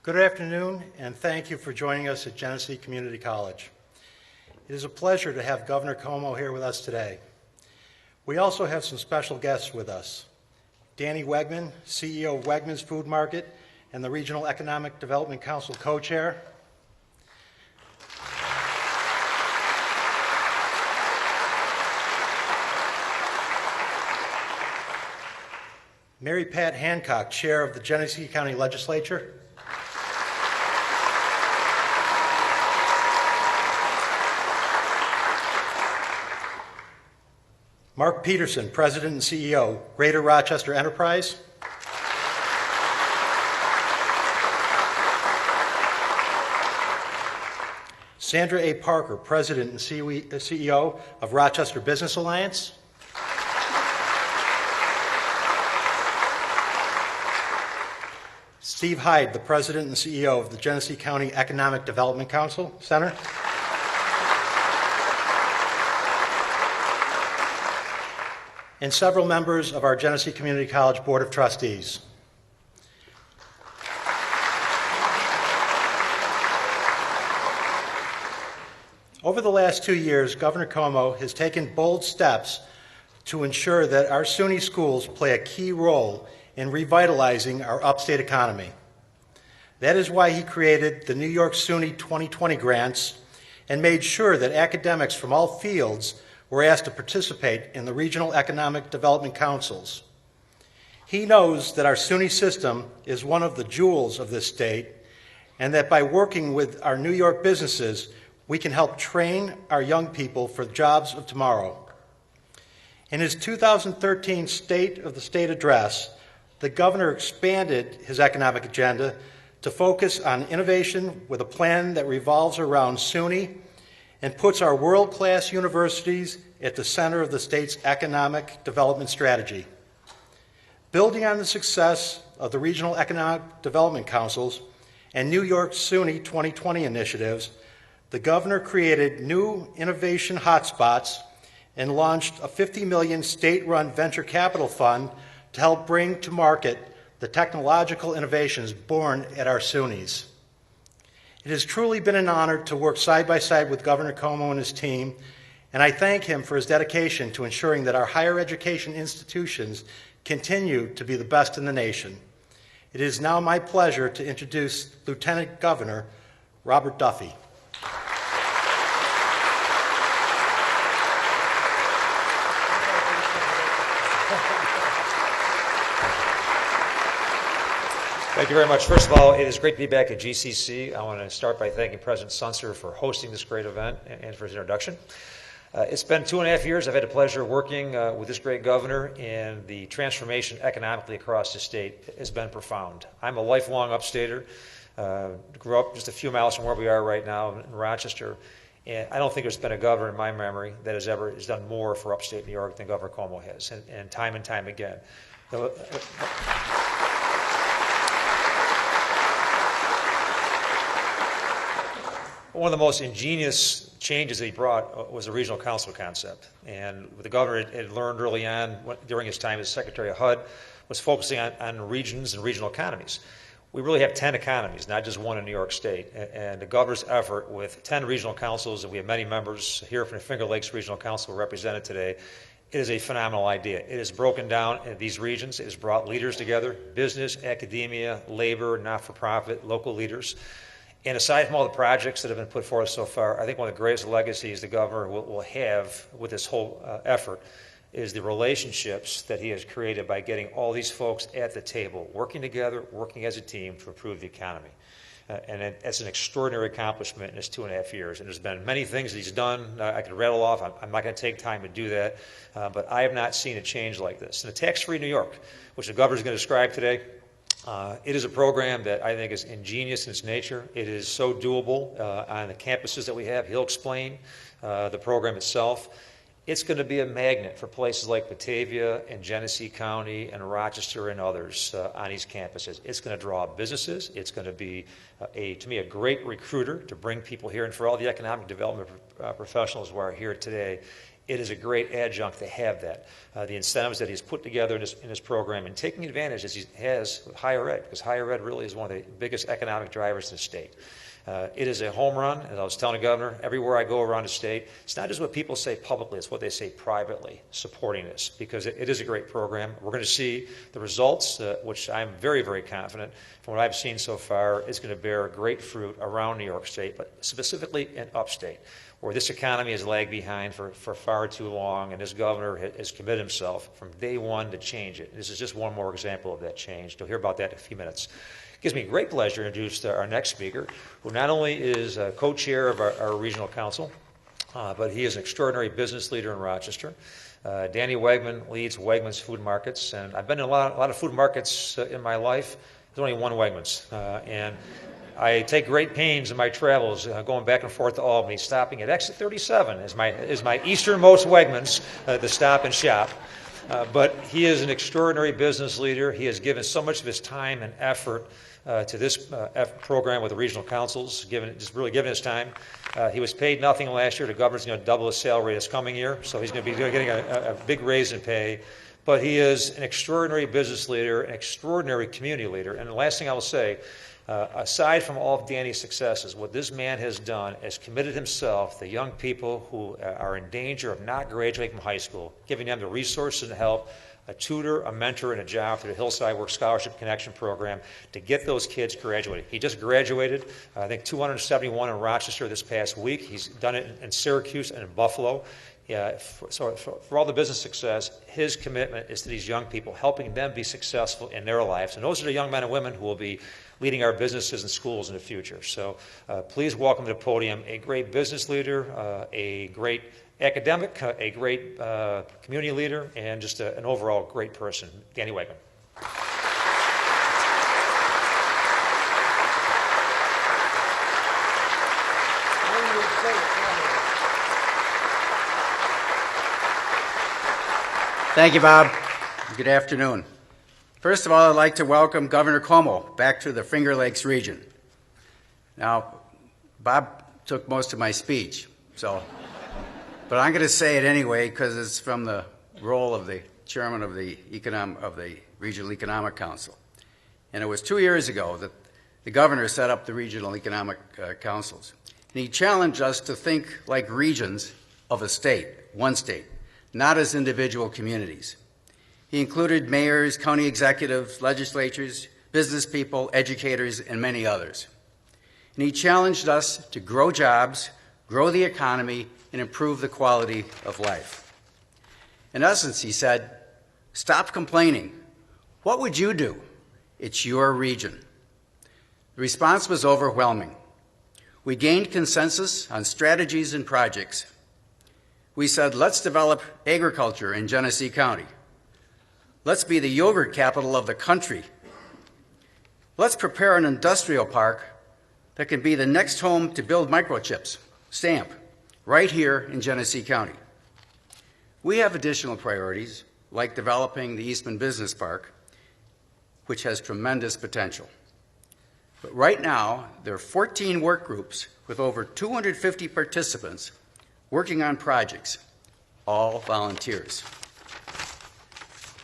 Good afternoon, and thank you for joining us at Genesee Community College. It is a pleasure to have Governor Cuomo here with us today. We also have some special guests with us. Danny Wegman, CEO of Wegmans Food Market and the Regional Economic Development Council co-chair. Mary Pat Hancock, chair of the Genesee County Legislature. Mark Peterson, President and CEO, Greater Rochester Enterprise. Sandra A. Parker, President and CEO of Rochester Business Alliance. Steve Hyde, the President and CEO of the Genesee County Economic Development Council Center. And several members of our Genesee Community College Board of Trustees. Over the last 2 years, Governor Cuomo has taken bold steps to ensure that our SUNY schools play a key role in revitalizing our upstate economy. That is why he created the New York SUNY 2020 grants and made sure that academics from all fields were asked to participate in the Regional Economic Development Councils. He knows that our SUNY system is one of the jewels of this state, and that by working with our New York businesses, we can help train our young people for the jobs of tomorrow. In his 2013 State of the State address, the governor expanded his economic agenda to focus on innovation with a plan that revolves around SUNY and puts our world-class universities at the center of the state's economic development strategy. Building on the success of the Regional Economic Development Councils and New York SUNY 2020 initiatives, the governor created new innovation hotspots and launched a $50 million state-run venture capital fund to help bring to market the technological innovations born at our SUNYs. It has truly been an honor to work side by side with Governor Cuomo and his team, and I thank him for his dedication to ensuring that our higher education institutions continue to be the best in the nation. It is now my pleasure to introduce Lieutenant Governor Robert Duffy. Thank you very much. First of all, it is great to be back at GCC. I want to start by thanking President Sunster for hosting this great event and for his introduction. It's been 2.5 years. I've had the pleasure of working with this great governor, and the transformation economically across the state has been profound. I'm a lifelong upstater. Grew up just a few miles from where we are right now in Rochester, and I don't think there's been a governor in my memory that has done more for upstate New York than Governor Cuomo has, and time again. One of the most ingenious changes that he brought was the regional council concept. And what the governor had learned early on during his time as Secretary of HUD was focusing on regions and regional economies. We really have 10 economies, not just one in New York State. And the governor's effort with 10 regional councils, and we have many members here from the Finger Lakes Regional Council represented today, it is a phenomenal idea. It has broken down these regions. It has brought leaders together, business, academia, labor, not-for-profit, local leaders. And aside from all the projects that have been put forth so far, I think one of the greatest legacies the governor will have with this whole effort is the relationships that he has created by getting all these folks at the table, working together, working as a team to improve the economy. And it's an extraordinary accomplishment in his 2.5 years. And there's been many things that he's done. I could rattle off. I'm not going to take time to do that. But I have not seen a change like this. And the Tax-Free New York, which the governor is going to describe today, it is a program that I think is ingenious in its nature. It is so doable on the campuses that we have. He'll explain the program itself. It's going to be a magnet for places like Batavia and Genesee County and Rochester and others on these campuses. It's going to draw businesses. It's going to be, to me, a great recruiter to bring people here. And for all the economic development professionals who are here today, it is a great adjunct to have that. The incentives that he's put together in his program and taking advantage as he has with higher ed, because higher ed really is one of the biggest economic drivers in the state. It is a home run, as I was telling the governor, everywhere I go around the state. It's not just what people say publicly, it's what they say privately supporting this, because it is a great program. We're going to see the results, which I'm very, very confident from what I've seen so far is going to bear great fruit around New York State, but specifically in upstate, where this economy has lagged behind for far too long, and this governor has committed himself from day one to change it. This is just one more example of that change. You'll hear about that in a few minutes. It gives me great pleasure to introduce our next speaker, who not only is co-chair of our regional council, but he is an extraordinary business leader in Rochester. Danny Wegman leads Wegmans Food Markets, and I've been in a lot of food markets in my life. There's only one Wegmans, and I take great pains in my travels going back and forth to Albany, stopping at exit 37 is my easternmost Wegmans, the Stop and Shop. But he is an extraordinary business leader. He has given so much of his time and effort to this program with the regional councils, just really giving his time. He was paid nothing last year. The governor's going to double his salary this coming year, so he's going to be getting a big raise in pay. But he is an extraordinary business leader, an extraordinary community leader. And the last thing I will say, aside from all of Danny's successes, what this man has done is committed himself to young people who are in danger of not graduating from high school, giving them the resources and help, a tutor, a mentor, and a job through the Hillside Work Scholarship Connection Program to get those kids graduated. He just graduated, I think, 271 in Rochester this past week. He's done it in Syracuse and in Buffalo. So for all the business success, his commitment is to these young people, helping them be successful in their lives. And those are the young men and women who will be leading our businesses and schools in the future. So please welcome to the podium a great business leader, a great academic, a great community leader, and just an overall great person, Danny Wegman. Thank you, Bob. Good afternoon. First of all, I'd like to welcome Governor Cuomo back to the Finger Lakes region. Now, Bob took most of my speech, but I'm going to say it anyway because it's from the role of the chairman of the Regional Economic Council. And it was 2 years ago that the governor set up the Regional Economic Councils. And he challenged us to think like regions of a state, one state, not as individual communities. He included mayors, county executives, legislatures, business people, educators, and many others. And he challenged us to grow jobs, grow the economy, and improve the quality of life. In essence, he said, stop complaining. What would you do? It's your region. The response was overwhelming. We gained consensus on strategies and projects. We said, let's develop agriculture in Genesee County. Let's be the yogurt capital of the country. Let's prepare an industrial park that can be the next home to build microchips, stamp, right here in Genesee County. We have additional priorities, like developing the Eastman Business Park, which has tremendous potential. But right now, there are 14 work groups with over 250 participants working on projects, all volunteers.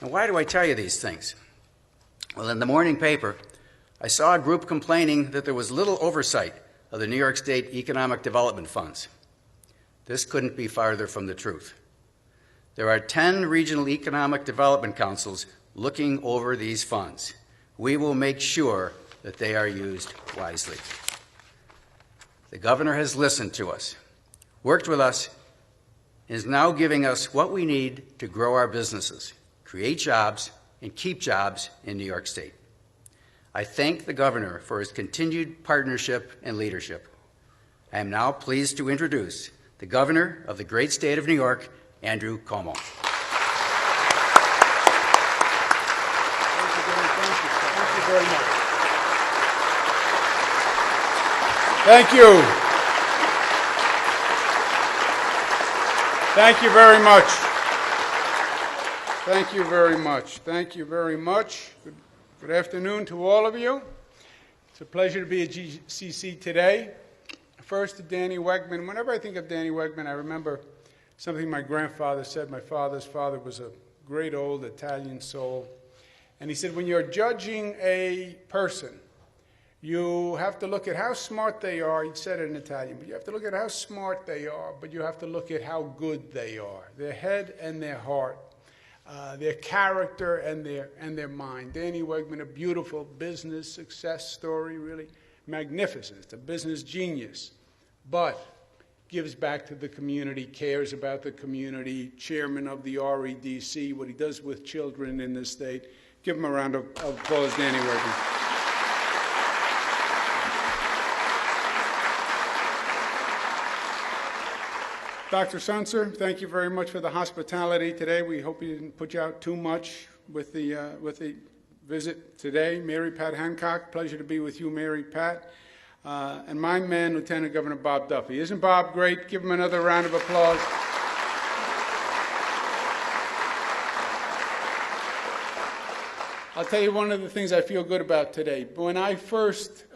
And why do I tell you these things? Well, in the morning paper, I saw a group complaining that there was little oversight of the New York State Economic Development Funds. This couldn't be farther from the truth. There are 10 regional economic development councils looking over these funds. We will make sure that they are used wisely. The governor has listened to us, worked with us, and is now giving us what we need to grow our businesses, create jobs, and keep jobs in New York State. I thank the governor for his continued partnership and leadership. I am now pleased to introduce the governor of the great state of New York, Andrew Cuomo. Thank you very much. Thank you. Thank you very much. Thank you very much. Thank you very much. Good afternoon to all of you. It's a pleasure to be at GCC today. First to Danny Wegman. Whenever I think of Danny Wegman, I remember something my grandfather said. My father's father was a great old Italian soul. And he said, when you're judging a person, you have to look at how smart they are. He said it in Italian, but you have to look at how smart they are, but you have to look at how good they are, their head and their heart, their character and their mind. Danny Wegman, a beautiful business success story, really magnificent. It's a business genius, but gives back to the community, cares about the community, chairman of the REDC, what he does with children in this state. Give him a round of applause, Danny Wegman. Dr. Sunser, thank you very much for the hospitality today. We hope we didn't put you out too much with the visit today. Mary Pat Hancock, pleasure to be with you, Mary Pat. And my man, Lieutenant Governor Bob Duffy. Isn't Bob great? Give him another round of applause. I'll tell you one of the things I feel good about today. When I first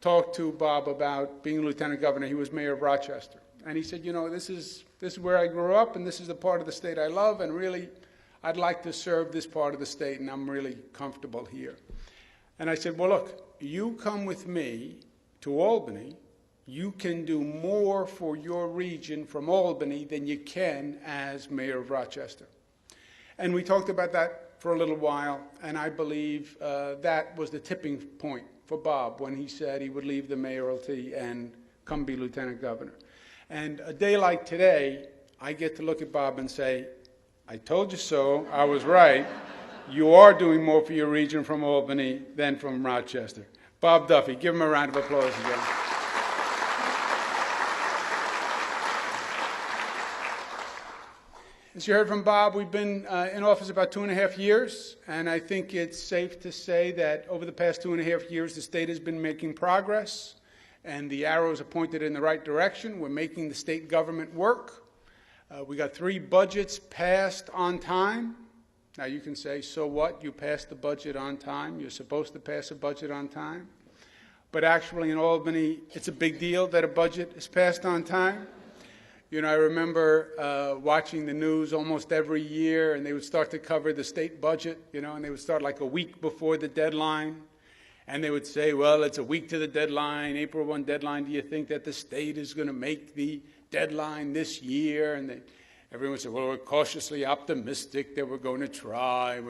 talked to Bob about being Lieutenant Governor, he was mayor of Rochester. And he said, you know, this is where I grew up, and this is the part of the state I love, and really, I'd like to serve this part of the state, and I'm really comfortable here. And I said, well, look, you come with me to Albany, you can do more for your region from Albany than you can as mayor of Rochester. And we talked about that for a little while, and I believe that was the tipping point for Bob when he said he would leave the mayoralty and come be lieutenant governor. And a day like today, I get to look at Bob and say, I told you so, I was right. You are doing more for your region from Albany than from Rochester. Bob Duffy, give him a round of applause again. As you heard from Bob, we've been in office about 2.5 years, and I think it's safe to say that over the past 2.5 years, the state has been making progress, and the arrows are pointed in the right direction. We're making the state government work. We got 3 budgets passed on time. Now you can say, so what? You passed the budget on time. You're supposed to pass a budget on time. But actually in Albany, it's a big deal that a budget is passed on time. You know, I remember watching the news almost every year, and they would start to cover the state budget, you know, and they would start like a week before the deadline. And they would say, well, it's a week to the deadline, April 1 deadline. Do you think that the state is going to make the deadline this year? And everyone would say, well, we're cautiously optimistic that we're going to try.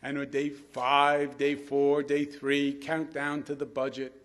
And on day 5, day 4, day 3, countdown to the budget.